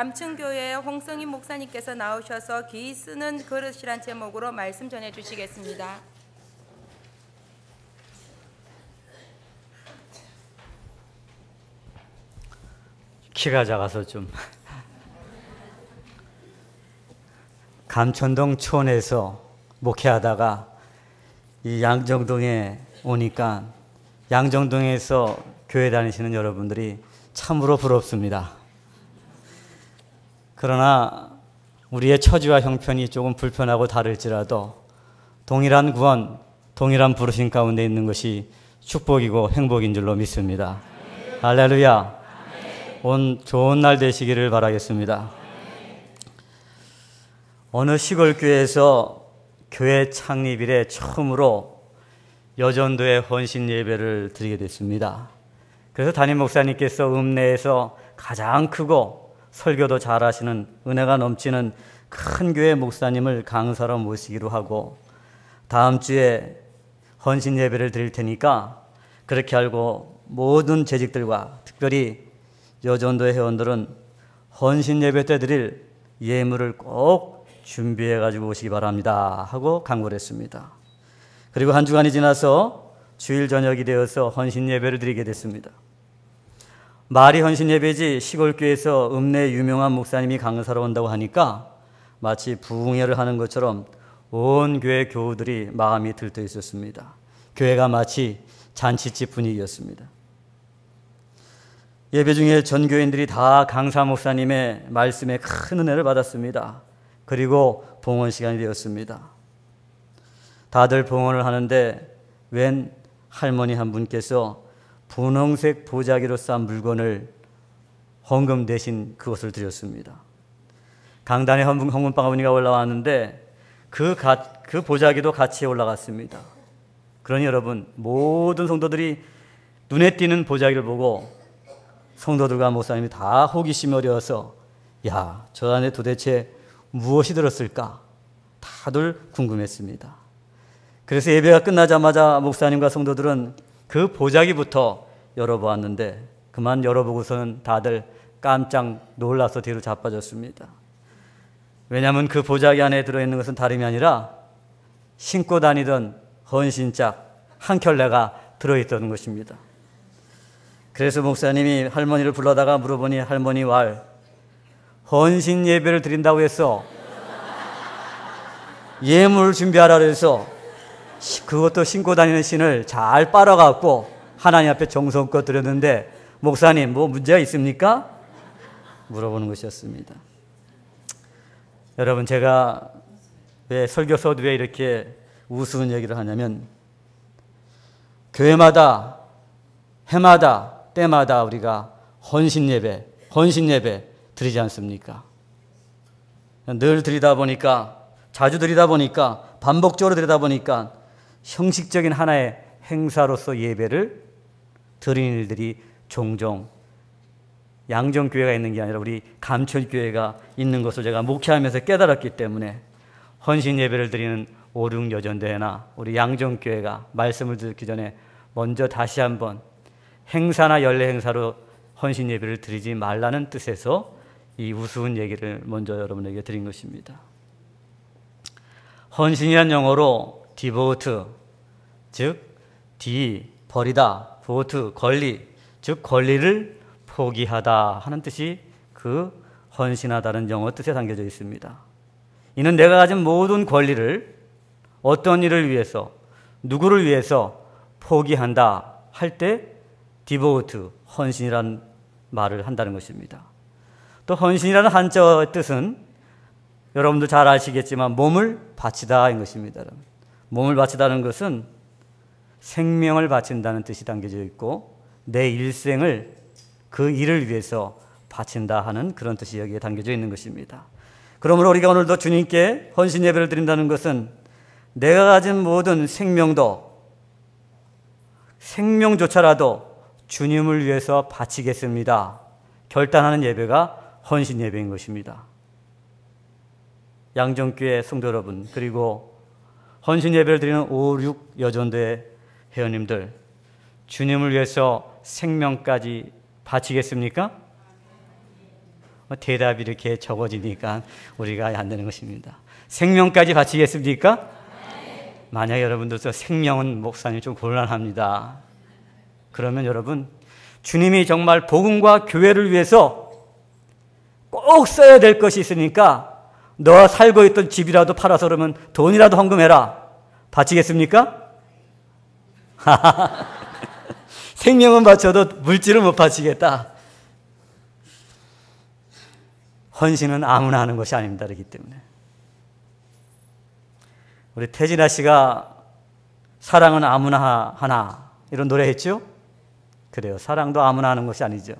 감춘교회 홍성인 목사님께서 나오셔서 기 쓰는 그릇이란 제목으로 말씀 전해 주시겠습니다. 키가 작아서 좀 감천동 촌에서 목회하다가 이 양정동에 오니까 양정동에서 교회 다니시는 여러분들이 참으로 부럽습니다. 그러나 우리의 처지와 형편이 조금 불편하고 다를지라도 동일한 구원, 동일한 부르심 가운데 있는 것이 축복이고 행복인 줄로 믿습니다. 할렐루야. 온 좋은 날 되시기를 바라겠습니다. 어느 시골교회에서 교회 창립 이래 처음으로 여전도의 헌신 예배를 드리게 됐습니다. 그래서 담임 목사님께서 읍내에서 가장 크고 설교도 잘하시는 은혜가 넘치는 큰 교회 목사님을 강사로 모시기로 하고 다음 주에 헌신 예배를 드릴 테니까 그렇게 알고 모든 재직들과 특별히 여전도의 회원들은 헌신 예배 때 드릴 예물을 꼭 준비해 가지고 오시기 바랍니다 하고 강구를 했습니다. 그리고 한 주간이 지나서 주일 저녁이 되어서 헌신 예배를 드리게 됐습니다. 말이 헌신 예배지 시골교회에서 읍내 유명한 목사님이 강사로 온다고 하니까 마치 부흥회를 하는 것처럼 온 교회 교우들이 마음이 들떠 있었습니다. 교회가 마치 잔치집 분위기였습니다. 예배 중에 전 교인들이 다 강사 목사님의 말씀에 큰 은혜를 받았습니다. 그리고 봉헌 시간이 되었습니다. 다들 봉헌을 하는데 웬 할머니 한 분께서 분홍색 보자기로 싼 물건을 헌금 대신 그것을 드렸습니다. 강단에 헌금바구니가 올라왔는데 그 보자기도 같이 올라갔습니다. 그러니 여러분, 모든 성도들이 눈에 띄는 보자기를 보고 성도들과 목사님이 다 호기심이 어려워서 야, 저 안에 도대체 무엇이 들었을까? 다들 궁금했습니다. 그래서 예배가 끝나자마자 목사님과 성도들은 그 보자기부터 열어보았는데 그만 열어보고서는 다들 깜짝 놀라서 뒤로 자빠졌습니다. 왜냐하면 그 보자기 안에 들어있는 것은 다름이 아니라 신고 다니던 헌신짝 한 켤레가 들어있던 것입니다. 그래서 목사님이 할머니를 불러다가 물어보니 할머니 왈 헌신 예배를 드린다고 해서 예물을 준비하라 그래서 그것도 신고 다니는 신을 잘 빨아갖고 하나님 앞에 정성껏 드렸는데 목사님 뭐 문제가 있습니까? 물어보는 것이었습니다. 여러분, 제가 왜 설교 서두에 이렇게 우스운 얘기를 하냐면 교회마다 해마다 때마다 우리가 헌신 예배 드리지 않습니까? 늘 드리다 보니까 자주 드리다 보니까 반복적으로 드리다 보니까 형식적인 하나의 행사로서 예배를 드리는 일들이 종종 양정교회가 있는 게 아니라 우리 감천교회가 있는 것을 제가 목회하면서 깨달았기 때문에 헌신 예배를 드리는 오륙여전대회나 우리 양정교회가 말씀을 듣기 전에 먼저 다시 한번 행사나 연례 행사로 헌신 예배를 드리지 말라는 뜻에서 이 우스운 얘기를 먼저 여러분에게 드린 것입니다. 헌신이란 영어로 devote, 즉 버리다, vote, 권리, 즉 권리를 포기하다 하는 뜻이 그 헌신하다는 영어 뜻에 담겨져 있습니다. 이는 내가 가진 모든 권리를 어떤 일을 위해서, 누구를 위해서 포기한다 할 때 devote, 헌신이라는 말을 한다는 것입니다. 또 헌신이라는 한자어의 뜻은 여러분도 잘 아시겠지만 몸을 바치다인 것입니다. 몸을 바치다는 것은 생명을 바친다는 뜻이 담겨져 있고 내 일생을 그 일을 위해서 바친다 하는 그런 뜻이 여기에 담겨져 있는 것입니다. 그러므로 우리가 오늘도 주님께 헌신 예배를 드린다는 것은 내가 가진 모든 생명조차라도 주님을 위해서 바치겠습니다. 결단하는 예배가 헌신 예배인 것입니다. 양정교회 성도 여러분, 그리고 헌신 예배를 드리는 5, 6 여전대 회원님들, 주님을 위해서 생명까지 바치겠습니까? 대답이 이렇게 적어지니까 우리가 안 되는 것입니다. 생명까지 바치겠습니까? 만약 여러분들도 생명은 목사님 좀 곤란합니다. 그러면 여러분, 주님이 정말 복음과 교회를 위해서 꼭 써야 될 것이 있으니까 너가 살고 있던 집이라도 팔아서 그러면 돈이라도 헌금해라. 바치겠습니까? 생명은 바쳐도 물질을 못 바치겠다. 헌신은 아무나 하는 것이 아닙니다. 그렇기 때문에. 우리 태진아 씨가 사랑은 아무나 하나 이런 노래 했죠? 그래요. 사랑도 아무나 하는 것이 아니죠.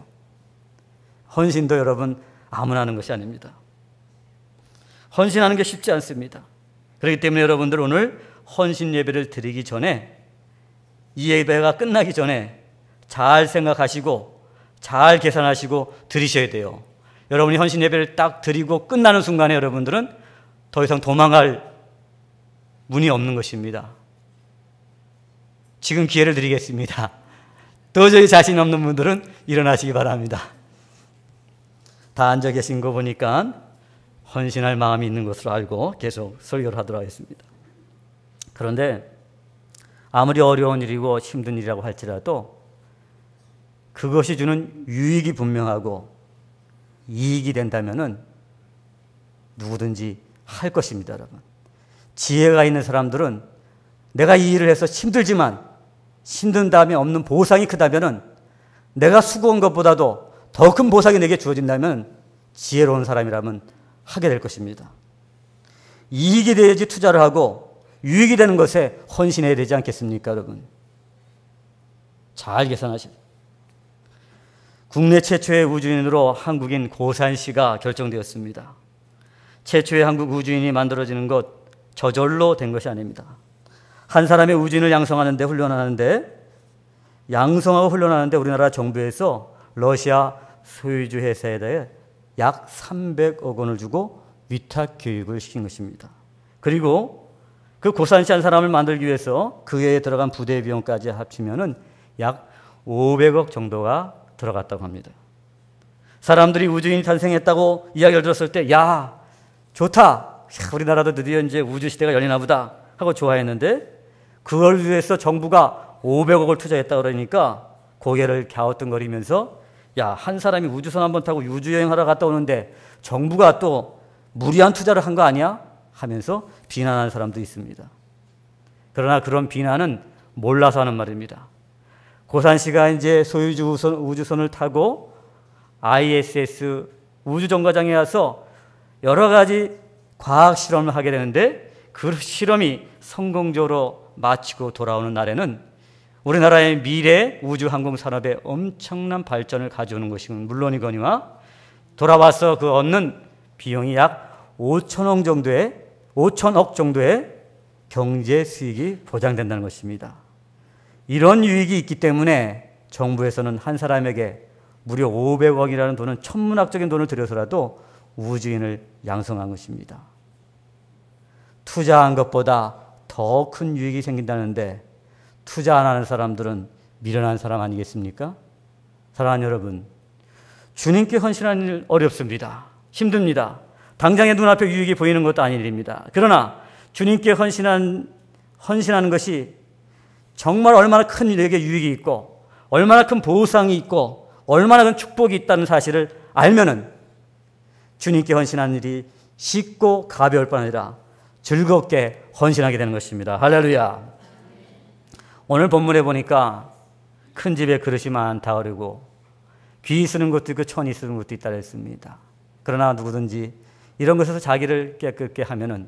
헌신도 여러분 아무나 하는 것이 아닙니다. 헌신하는 게 쉽지 않습니다. 그렇기 때문에 여러분들 오늘 헌신 예배를 드리기 전에 이 예배가 끝나기 전에 잘 생각하시고 잘 계산하시고 드리셔야 돼요. 여러분이 헌신 예배를 딱 드리고 끝나는 순간에 여러분들은 더 이상 도망갈 문이 없는 것입니다. 지금 기회를 드리겠습니다. 도저히 자신 없는 분들은 일어나시기 바랍니다. 다 앉아 계신 거 보니까 헌신할 마음이 있는 것으로 알고 계속 설교를 하도록 하겠습니다. 그런데 아무리 어려운 일이고 힘든 일이라고 할지라도 그것이 주는 유익이 분명하고 이익이 된다면은 누구든지 할 것입니다, 여러분. 지혜가 있는 사람들은 내가 이 일을 해서 힘들지만 힘든 다음에 없는 보상이 크다면은 내가 수고한 것보다도 더 큰 보상이 내게 주어진다면 지혜로운 사람이라면 하게 될 것입니다. 이익이 돼야지 투자를 하고 유익이 되는 것에 헌신해야 되지 않겠습니까, 여러분? 잘 계산하십시오. 국내 최초의 우주인으로 한국인 고산 씨가 결정되었습니다. 최초의 한국 우주인이 만들어지는 것 저절로 된 것이 아닙니다. 한 사람의 우주인을 양성하고 훈련하는데 우리나라 정부에서 러시아 소유주 회사에 대해 약 300억 원을 주고 위탁 교육을 시킨 것입니다. 그리고 그 고산 씨 한 사람을 만들기 위해서 그 해에 들어간 부대 비용까지 합치면은 약 500억 정도가 들어갔다고 합니다. 사람들이 우주인이 탄생했다고 이야기를 들었을 때, 야, 좋다. 우리나라도 드디어 이제 우주 시대가 열리나 보다 하고 좋아했는데 그걸 위해서 정부가 500억을 투자했다 그러니까 고개를 갸우뚱거리면서 야, 한 사람이 우주선 한번 타고 우주여행하러 갔다 오는데 정부가 또 무리한 투자를 한 거 아니야? 하면서 비난하는 사람도 있습니다. 그러나 그런 비난은 몰라서 하는 말입니다. 고산 씨가 이제 소유주 우주선을 타고 ISS 우주정거장에 와서 여러 가지 과학 실험을 하게 되는데 그 실험이 성공적으로 마치고 돌아오는 날에는 우리나라의 미래 우주항공 산업에 엄청난 발전을 가져오는 것이면 물론이거니와 돌아와서 그 얻는 비용이 약 5천억 정도의 경제 수익이 보장된다는 것입니다. 이런 유익이 있기 때문에 정부에서는 한 사람에게 무려 500억이라는 돈은 천문학적인 돈을 들여서라도 우주인을 양성한 것입니다. 투자한 것보다 더 큰 유익이 생긴다는데 투자 안 하는 사람들은 미련한 사람 아니겠습니까? 사랑하는 여러분, 주님께 헌신하는 일 어렵습니다. 힘듭니다. 당장의 눈앞에 유익이 보이는 것도 아닌 일입니다. 그러나 주님께 헌신하는 것이 정말 얼마나 큰 일에게 유익이 있고 얼마나 큰 보상이 있고 얼마나 큰 축복이 있다는 사실을 알면은 주님께 헌신하는 일이 쉽고 가벼울 뿐 아니라 즐겁게 헌신하게 되는 것입니다. 할렐루야. 오늘 본문에 보니까 큰 집에 그릇이 많다 그러고 귀 쓰는 것도 있고 천이 쓰는 것도 있다 그랬습니다. 그러나 누구든지 이런 것에서 자기를 깨끗게 하면은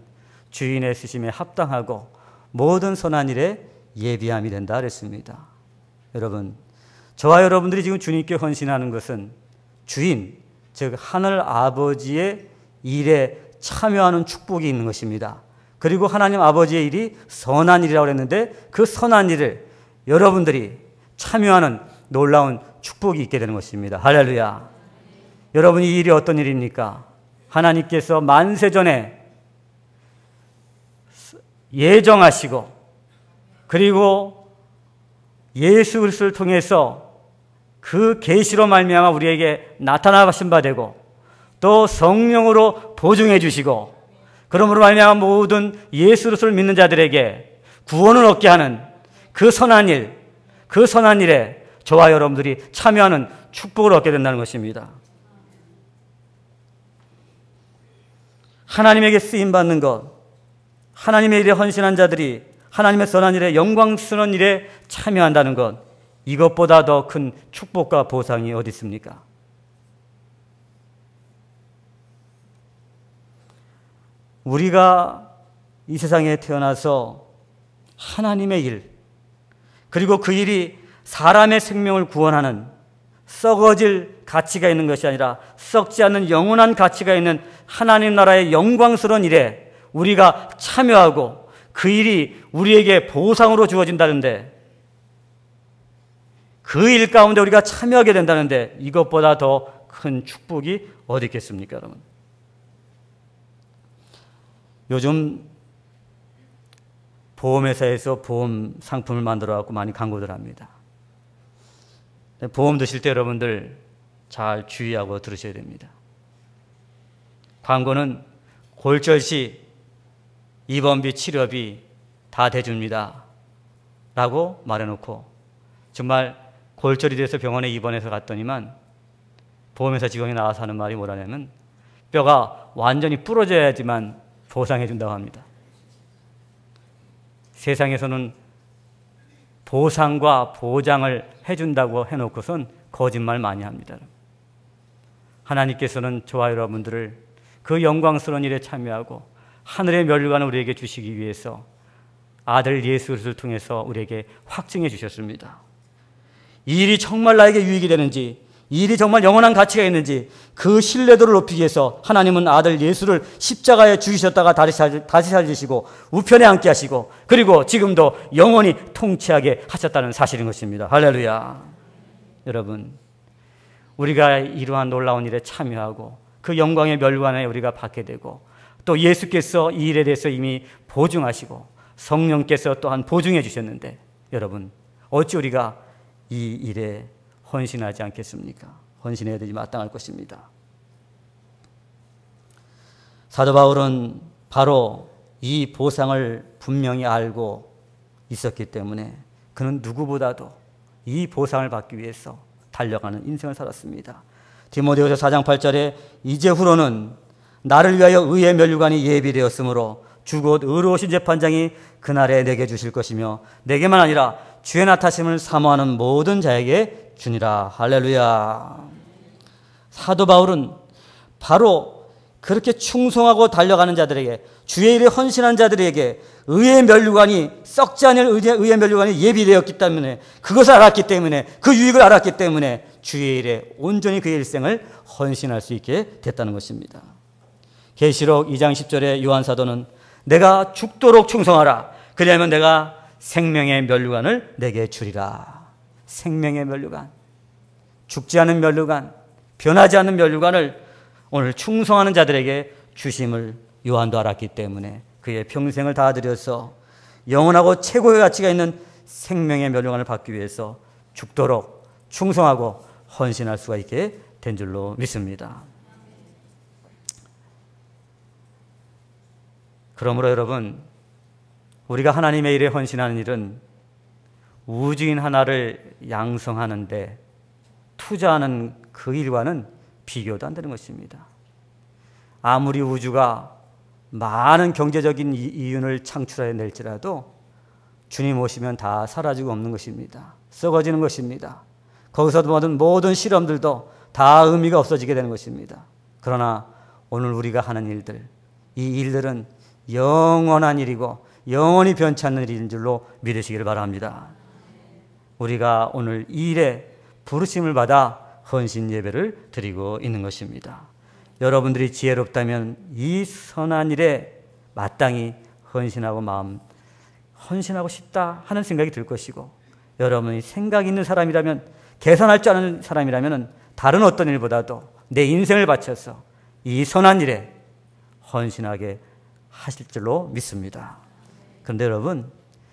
주인의 쓰심에 합당하고 모든 선한 일에 예비함이 된다 그랬습니다. 여러분, 저와 여러분들이 지금 주님께 헌신하는 것은 주인, 즉 하늘 아버지의 일에 참여하는 축복이 있는 것입니다. 그리고 하나님 아버지의 일이 선한 일이라고 했는데 그 선한 일을 여러분들이 참여하는 놀라운 축복이 있게 되는 것입니다. 할렐루야. 여러분, 이 일이 어떤 일입니까? 하나님께서 만세전에 예정하시고 그리고 예수 그리스도를 통해서 그 계시로 말미암아 우리에게 나타나신 바 되고 또 성령으로 보증해 주시고 그러므로 말미암아 모든 예수 그리스도를 믿는 자들에게 구원을 얻게 하는 그 선한 일, 그 선한 일에 저와 여러분들이 참여하는 축복을 얻게 된다는 것입니다. 하나님에게 쓰임받는 것, 하나님의 일에 헌신한 자들이 하나님의 선한 일에 영광스러운 일에 참여한다는 것, 이것보다 더 큰 축복과 보상이 어디 있습니까? 우리가 이 세상에 태어나서 하나님의 일, 그리고 그 일이 사람의 생명을 구원하는 썩어질 가치가 있는 것이 아니라 썩지 않는 영원한 가치가 있는 하나님 나라의 영광스러운 일에 우리가 참여하고 그 일이 우리에게 보상으로 주어진다는데, 그 일 가운데 우리가 참여하게 된다는데 이것보다 더 큰 축복이 어디 있겠습니까, 여러분? 요즘 보험회사에서 보험 상품을 만들어 갖고 많이 광고들 합니다. 보험 드실 때 여러분들 잘 주의하고 들으셔야 됩니다. 광고는 골절 시 입원비, 치료비 다 대줍니다 라고 말해놓고 정말 골절이 돼서 병원에 입원해서 갔더니만 보험회사 직원이 나와서 하는 말이 뭐라냐면 뼈가 완전히 부러져야지만 보상해 준다고 합니다. 세상에서는 보상과 보장을 해준다고 해놓고선 거짓말 많이 합니다. 하나님께서는 저와 여러분들을 그 영광스러운 일에 참여하고 하늘의 면류관을 우리에게 주시기 위해서 아들 예수 그리스도를 통해서 우리에게 확증해 주셨습니다. 이 일이 정말 나에게 유익이 되는지, 이 일이 정말 영원한 가치가 있는지 그 신뢰도를 높이기 위해서 하나님은 아들 예수를 십자가에 죽이셨다가 다시 살리시고 우편에 앉게 하시고 그리고 지금도 영원히 통치하게 하셨다는 사실인 것입니다. 할렐루야. 여러분, 우리가 이러한 놀라운 일에 참여하고 그 영광의 멸관에 우리가 받게 되고 또 예수께서 이 일에 대해서 이미 보증하시고 성령께서 또한 보증해 주셨는데 여러분, 어찌 우리가 이 일에 헌신하지 않겠습니까? 헌신해야 되지 마땅할 것입니다. 사도 바울은 바로 이 보상을 분명히 알고 있었기 때문에 그는 누구보다도 이 보상을 받기 위해서 달려가는 인생을 살았습니다. 디모데후서 4장 8절에 이제후로는 나를 위하여 의의 면류관이 예비되었으므로 주 곧 의로우신 재판장이 그날에 내게 주실 것이며 내게만 아니라 주의 나타심을 사모하는 모든 자에게 주니라. 할렐루야. 사도 바울은 바로 그렇게 충성하고 달려가는 자들에게, 주의 일에 헌신한 자들에게 의의 면류관이, 썩지 않을 의의 면류관이 예비되었기 때문에, 그것을 알았기 때문에, 그 유익을 알았기 때문에 주의 일에 온전히 그의 일생을 헌신할 수 있게 됐다는 것입니다. 계시록 2장 10절에 요한 사도는 내가 죽도록 충성하라. 그리하면 내가 생명의 면류관을 내게 주리라. 생명의 면류관, 죽지 않은 면류관, 변하지 않는 면류관을 오늘 충성하는 자들에게 주심을 요한도 알았기 때문에 그의 평생을 다 들여서 영원하고 최고의 가치가 있는 생명의 면류관을 받기 위해서 죽도록 충성하고 헌신할 수가 있게 된 줄로 믿습니다. 그러므로 여러분, 우리가 하나님의 일에 헌신하는 일은 우주인 하나를 양성하는데 투자하는 그 일과는 비교도 안 되는 것입니다. 아무리 우주가 많은 경제적인 이윤을 창출해낼지라도 주님 오시면 다 사라지고 없는 것입니다. 썩어지는 것입니다. 거기서 모든 실험들도 다 의미가 없어지게 되는 것입니다. 그러나 오늘 우리가 하는 일들, 이 일들은 영원한 일이고 영원히 변치 않는 일인 줄로 믿으시기를 바랍니다. 우리가 오늘 이 일에 부르심을 받아 헌신 예배를 드리고 있는 것입니다. 여러분들이 지혜롭다면 이 선한 일에 마땅히 헌신하고 싶다 하는 생각이 들 것이고, 여러분이 생각 있는 사람이라면, 계산할 줄 아는 사람이라면 다른 어떤 일보다도 내 인생을 바쳐서 이 선한 일에 헌신하게 하실 줄로 믿습니다. 그런데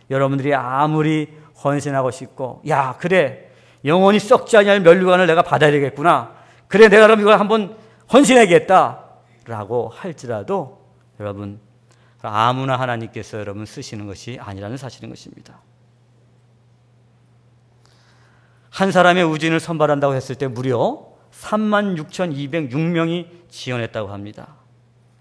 여러분들이 아무리 헌신하고 싶고, 야, 그래, 영원히 썩지 아니할 면류관을 내가 받아야 되겠구나, 그래, 내가 그럼 이걸 한번 헌신하겠다라고 할지라도 여러분 아무나 하나님께서 여러분 쓰시는 것이 아니라는 사실인 것입니다. 한 사람의 우진을 선발한다고 했을 때 무려 36,206명이 지원했다고 합니다.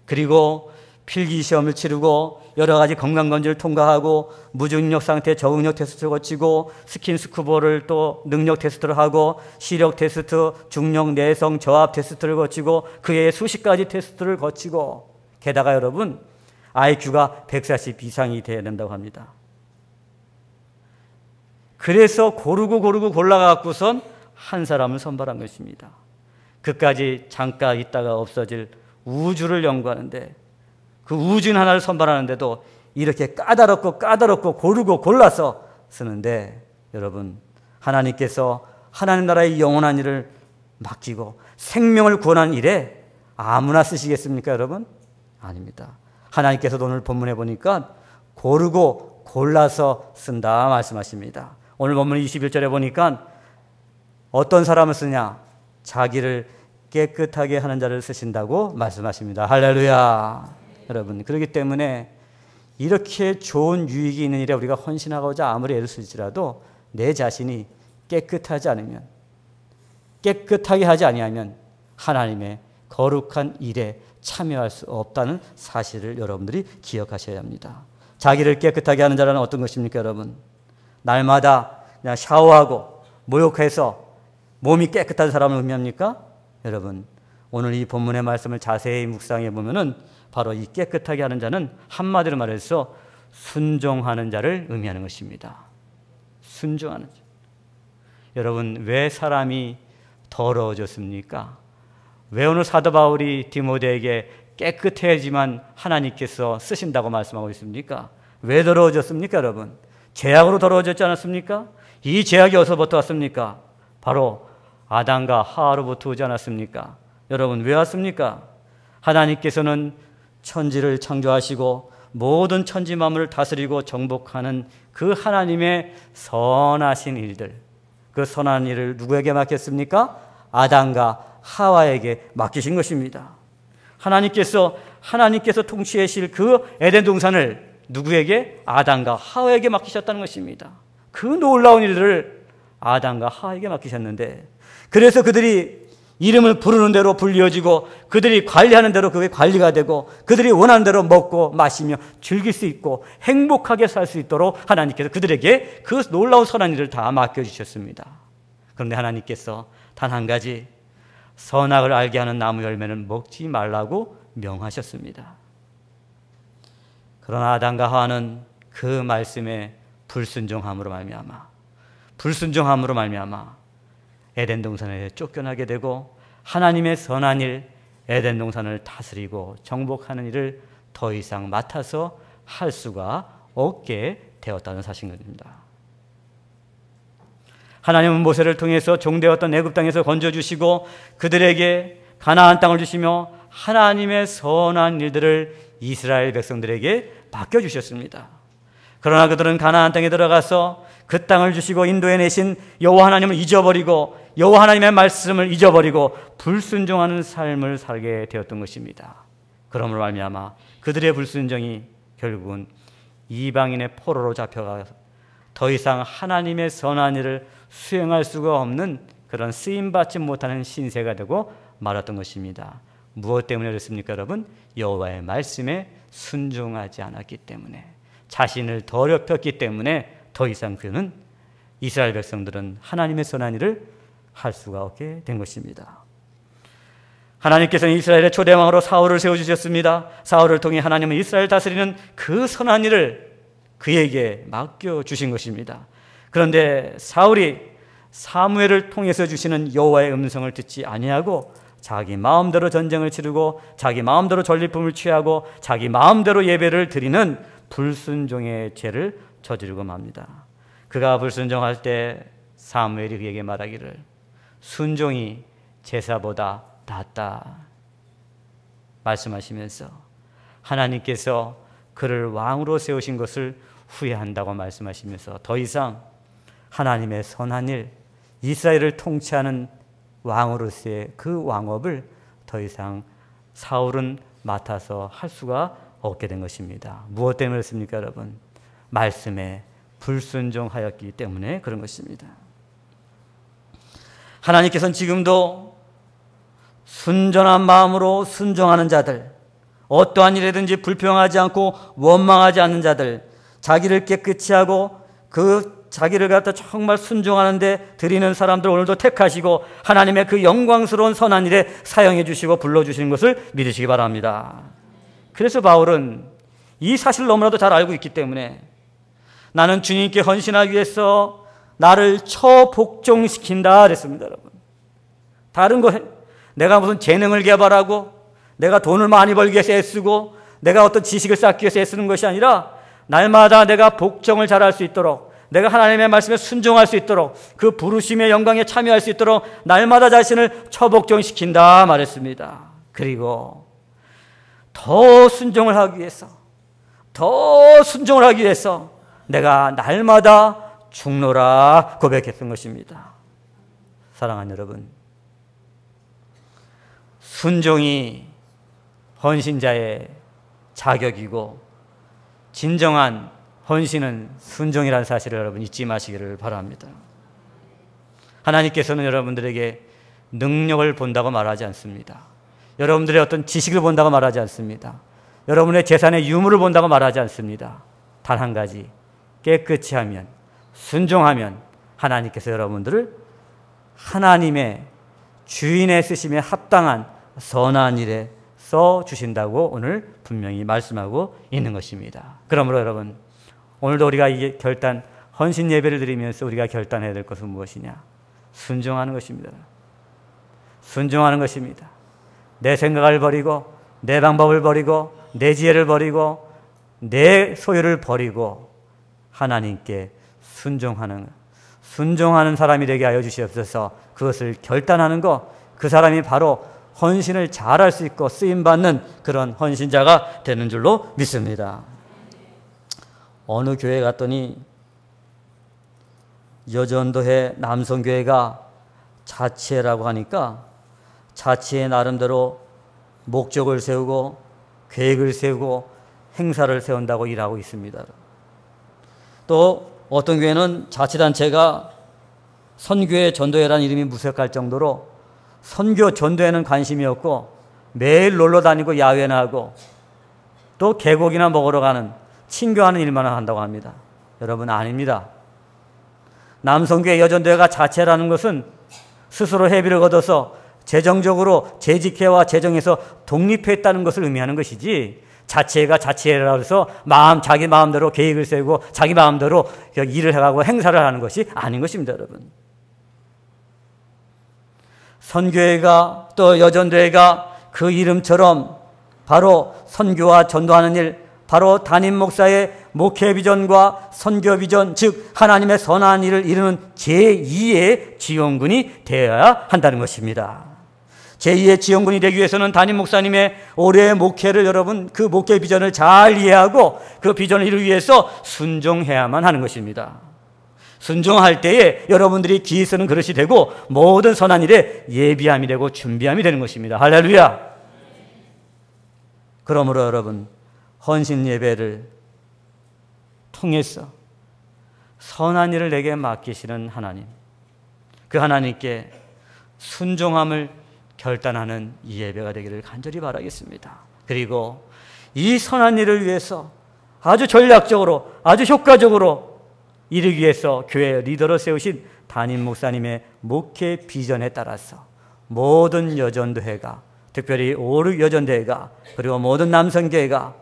그리고 필기시험을 치르고 여러 가지 건강검진을 통과하고 무중력 상태 적응력 테스트를 거치고 스킨스쿠버를 또 능력 테스트를 하고 시력 테스트, 중력, 내성, 저압 테스트를 거치고 그 외에 수십 가지 테스트를 거치고 게다가 여러분 IQ가 140 이상이 돼야 된다고 합니다. 그래서 고르고 골라갖고선 한 사람을 선발한 것입니다. 그까지 잠깐 있다가 없어질 우주를 연구하는데 그 우주인 하나를 선발하는데도 이렇게 까다롭고 고르고 골라서 쓰는데 여러분 하나님께서 하나님 나라의 영원한 일을 맡기고 생명을 구원하는 일에 아무나 쓰시겠습니까 여러분? 아닙니다. 하나님께서 오늘 본문에 보니까 고르고 골라서 쓴다 말씀하십니다. 오늘 본문 21절에 보니까 어떤 사람을 쓰냐? 자기를 깨끗하게 하는 자를 쓰신다고 말씀하십니다. 할렐루야. 여러분 그렇기 때문에 이렇게 좋은 유익이 있는 일에 우리가 헌신하고자 아무리 애를 쓸지라도 내 자신이 깨끗하지 않으면 깨끗하게 하지 아니하면 하나님의 거룩한 일에 참여할 수 없다는 사실을 여러분들이 기억하셔야 합니다. 자기를 깨끗하게 하는 자라는 어떤 것입니까 여러분? 날마다 그냥 샤워하고 목욕해서 몸이 깨끗한 사람을 의미합니까? 여러분 오늘 이 본문의 말씀을 자세히 묵상해 보면은 바로 이 깨끗하게 하는 자는 한마디로 말해서 순종하는 자를 의미하는 것입니다. 순종하는 자. 여러분 왜 사람이 더러워졌습니까? 왜 오늘 사도 바울이 디모데에게 깨끗해야지만 하나님께서 쓰신다고 말씀하고 있습니까? 왜 더러워졌습니까 여러분? 죄악으로 더러워졌지 않았습니까? 이 죄악이 어디서부터 왔습니까? 바로 아담과 하와로부터 오지 않았습니까? 여러분 왜 왔습니까? 하나님께서는 천지를 창조하시고 모든 천지 만물을 다스리고 정복하는 그 하나님의 선하신 일들, 그 선한 일을 누구에게 맡겼습니까? 아담과 하와에게 맡기신 것입니다. 하나님께서 통치하실 그 에덴 동산을 누구에게? 아담과 하와에게 맡기셨다는 것입니다. 그 놀라운 일들을 아담과 하와에게 맡기셨는데 그래서 그들이 이름을 부르는 대로 불리어지고 그들이 관리하는 대로 그게 관리가 되고 그들이 원하는 대로 먹고 마시며 즐길 수 있고 행복하게 살 수 있도록 하나님께서 그들에게 그 놀라운 선한 일을 다 맡겨주셨습니다. 그런데 하나님께서 단 한 가지 선악을 알게 하는 나무 열매는 먹지 말라고 명하셨습니다. 그러나 아담과 하와는 그 말씀에 불순종함으로 말미암아 에덴 동산에 쫓겨나게 되고 하나님의 선한 일, 에덴 동산을 다스리고 정복하는 일을 더 이상 맡아서 할 수가 없게 되었다는 사실입니다. 하나님은 모세를 통해서 종되었던 애굽 땅에서 건져주시고 그들에게 가나안 땅을 주시며 하나님의 선한 일들을 이스라엘 백성들에게 맡겨주셨습니다. 그러나 그들은 가나안 땅에 들어가서 그 땅을 주시고 인도해 내신 여호와 하나님을 잊어버리고 여호와 하나님의 말씀을 잊어버리고 불순종하는 삶을 살게 되었던 것입니다. 그러므로 말미암아 그들의 불순종이 결국은 이방인의 포로로 잡혀가 더 이상 하나님의 선한 일을 수행할 수가 없는 그런 쓰임받지 못하는 신세가 되고 말았던 것입니다. 무엇 때문에 그랬습니까 여러분? 여호와의 말씀에 순종하지 않았기 때문에, 자신을 더럽혔기 때문에 더 이상 그는 이스라엘 백성들은 하나님의 선한 일을 할 수가 없게 된 것입니다. 하나님께서는 이스라엘의 초대왕으로 사울을 세워주셨습니다. 사울을 통해 하나님은 이스라엘을 다스리는 그 선한 일을 그에게 맡겨주신 것입니다. 그런데 사울이 사무엘을 통해서 주시는 여호와의 음성을 듣지 아니하고 자기 마음대로 전쟁을 치르고 자기 마음대로 전리품을 취하고 자기 마음대로 예배를 드리는 불순종의 죄를 저지르고 맙니다. 그가 불순종할 때 사무엘이 그에게 말하기를 순종이 제사보다 낫다 말씀하시면서 하나님께서 그를 왕으로 세우신 것을 후회한다고 말씀하시면서 더 이상 하나님의 선한 일, 이스라엘을 통치하는 왕으로서의 그 왕업을 더 더 이상 사울은 맡아서 할 수가 없게 된 것입니다. 무엇 때문에 그렇습니까, 여러분? 말씀에 불순종하였기 때문에 그런 것입니다. 하나님께서는 지금도 순전한 마음으로 순종하는 자들, 어떠한 일에든지 불평하지 않고 원망하지 않는 자들, 자기를 깨끗이 하고 그 자기를 갖다 정말 순종하는데 드리는 사람들 오늘도 택하시고 하나님의 그 영광스러운 선한 일에 사용해 주시고 불러주시는 것을 믿으시기 바랍니다. 그래서 바울은 이 사실을 너무나도 잘 알고 있기 때문에 나는 주님께 헌신하기 위해서 나를 처복종시킨다 그랬습니다. 여러분, 다른 거 내가 무슨 재능을 개발하고 내가 돈을 많이 벌기 위해서 애쓰고 내가 어떤 지식을 쌓기 위해서 애쓰는 것이 아니라 날마다 내가 복종을 잘할 수 있도록, 내가 하나님의 말씀에 순종할 수 있도록, 그 부르심의 영광에 참여할 수 있도록 날마다 자신을 처복종시킨다 말했습니다. 그리고 더 순종을 하기 위해서, 더 순종을 하기 위해서 내가 날마다 죽노라 고백했던 것입니다. 사랑하는 여러분, 순종이 헌신자의 자격이고 진정한 헌신은 순종이라는 사실을 여러분 잊지 마시기를 바랍니다. 하나님께서는 여러분들에게 능력을 본다고 말하지 않습니다. 여러분들의 어떤 지식을 본다고 말하지 않습니다. 여러분의 재산의 유무를 본다고 말하지 않습니다. 단 한 가지, 깨끗이 하면, 순종하면 하나님께서 여러분들을 하나님의 주인의 쓰심에 합당한 선한 일에 써주신다고 오늘 분명히 말씀하고 있는 것입니다. 그러므로 여러분, 오늘도 우리가 이 결단, 헌신 예배를 드리면서 우리가 결단해야 될 것은 무엇이냐? 순종하는 것입니다. 순종하는 것입니다. 내 생각을 버리고, 내 방법을 버리고, 내 지혜를 버리고, 내 소유를 버리고 하나님께 순종하는 사람이 되게 하여 주시옵소서. 그것을 결단하는 것, 그 사람이 바로 헌신을 잘할 수 있고 쓰임받는 그런 헌신자가 되는 줄로 믿습니다. 어느 교회 갔더니 여전도회 남성교회가 자치회라고 하니까 자치회 나름대로 목적을 세우고 계획을 세우고 행사를 세운다고 일하고 있습니다. 또 어떤 교회는 자치단체가 선교회 전도회라는 이름이 무색할 정도로 선교 전도회는 관심이 없고 매일 놀러 다니고 야외나 하고 또 계곡이나 먹으러 가는 친교하는 일만 한다고 합니다. 여러분, 아닙니다. 남성교회 여전도회가 자체라는 것은 스스로 회비를 걷어서 재정적으로 재직회와 재정에서 독립했다는 것을 의미하는 것이지, 자치회가 자치회라고 해서 자기 마음대로 계획을 세우고 자기 마음대로 일을 해가고 행사를 하는 것이 아닌 것입니다. 여러분, 선교회가 또 여전도회가 그 이름처럼 바로 선교와 전도하는 일, 바로 담임 목사의 목회 비전과 선교 비전, 즉 하나님의 선한 일을 이루는 제2의 지원군이 되어야 한다는 것입니다. 제2의 지원군이 되기 위해서는 담임 목사님의 올해의 목회를, 여러분 그 목회 비전을 잘 이해하고 그 비전을 이루기 위해서 순종해야만 하는 것입니다. 순종할 때에 여러분들이 기 쓰는 그릇이 되고 모든 선한 일에 예비함이 되고 준비함이 되는 것입니다. 할렐루야. 그러므로 여러분, 헌신 예배를 통해서 선한 일을 내게 맡기시는 하나님, 그 하나님께 순종함을 결단하는 이 예배가 되기를 간절히 바라겠습니다. 그리고 이 선한 일을 위해서 아주 전략적으로, 아주 효과적으로 이르기 위해서 교회 리더로 세우신 담임 목사님의 목회 비전에 따라서 모든 여전도회가, 특별히 오륙 여전도회가, 그리고 모든 남성교회가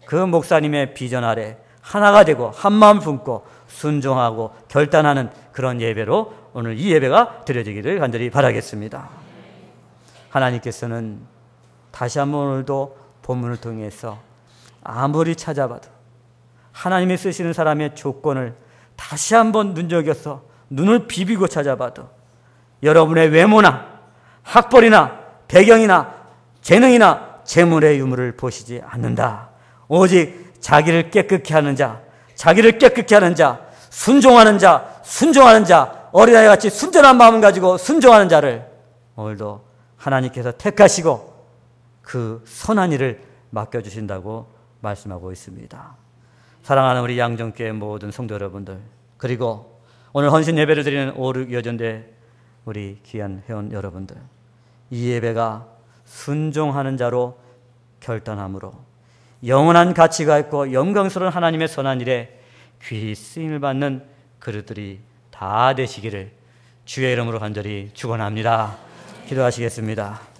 그 목사님의 비전 아래 하나가 되고 한마음 품고 순종하고 결단하는 그런 예배로 오늘 이 예배가 드려지기를 간절히 바라겠습니다. 하나님께서는 다시 한번 오늘도 본문을 통해서 아무리 찾아봐도 하나님이 쓰시는 사람의 조건을 다시 한번 눈여겨서 눈을 비비고 찾아봐도 여러분의 외모나 학벌이나 배경이나 재능이나 재물의 유무를 보시지 않는다. 오직 자기를 깨끗게 하는 자, 자기를 깨끗게 하는 자, 순종하는 자, 어린아이같이 순전한 마음을 가지고 순종하는 자를 오늘도 하나님께서 택하시고 그 선한 일을 맡겨주신다고 말씀하고 있습니다. 사랑하는 우리 양정교회 모든 성도 여러분들, 그리고 오늘 헌신 예배를 드리는 5.6여전대 우리 귀한 회원 여러분들, 이 예배가 순종하는 자로 결단함으로 영원한 가치가 있고 영광스러운 하나님의 선한 일에 귀히 쓰임을 받는 그릇들이 다 되시기를 주의 이름으로 간절히 축원합니다. 기도하시겠습니다.